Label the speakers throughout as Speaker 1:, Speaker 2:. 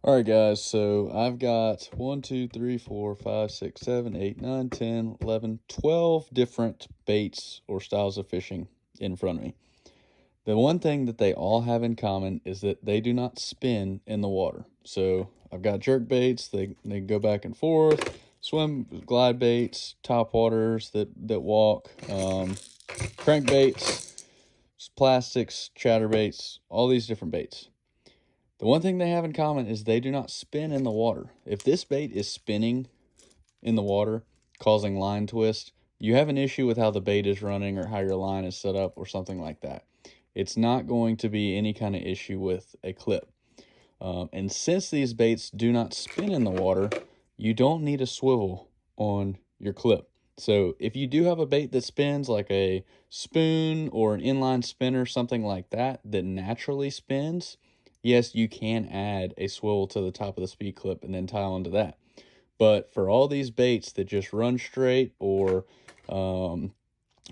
Speaker 1: All right, guys, so I've got 1, 2, 3, 4, 5, 6, 7, 8, 9, 10, 11, 12 different baits or styles of fishing in front of me. The one thing that they all have in common is that they do not spin in the water. So I've got jerk baits, they go back and forth, swim glide baits, top waters that walk, crankbaits, plastics, chatterbaits, all these different baits. The one thing they have in common is they do not spin in the water. If this bait is spinning in the water, causing line twist, you have an issue with how the bait is running or how your line is set up or something like that. It's not going to be any kind of issue with a clip. And since these baits do not spin in the water, you don't need a swivel on your clip. So if you do have a bait that spins, like a spoon or an inline spinner, something like that, that naturally spins, yes, you can add a swivel to the top of the speed clip and then tie onto that. But for all these baits that just run straight or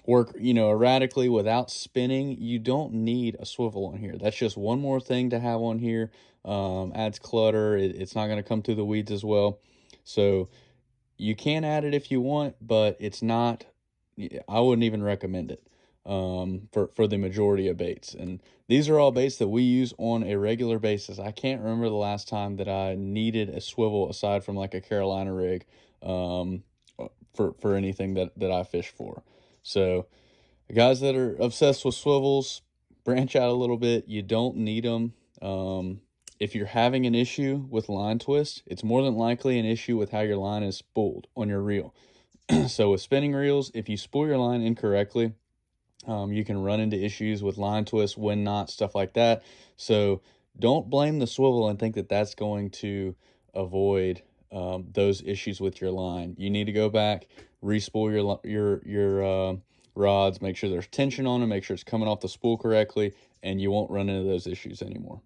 Speaker 1: work, erratically without spinning, you don't need a swivel on here. That's just one more thing to have on here. Adds clutter. It's not going to come through the weeds as well. So you can add it if you want, but it's not, I wouldn't even recommend it for the majority of baits. And these are all baits that we use on a regular basis. I can't remember the last time that I needed a swivel aside from like a Carolina rig for anything that I fish for. So guys that are obsessed with swivels, branch out a little bit. You don't need them. If you're having an issue with line twist, it's more than likely an issue with how your line is spooled on your reel. So with spinning reels, if you spool your line incorrectly, you can run into issues with line twist, wind knots, stuff like that. So don't blame the swivel and think that that's going to avoid those issues with your line. You need to go back, re-spool your rods, make sure there's tension on them, make sure it's coming off the spool correctly, and you won't run into those issues anymore.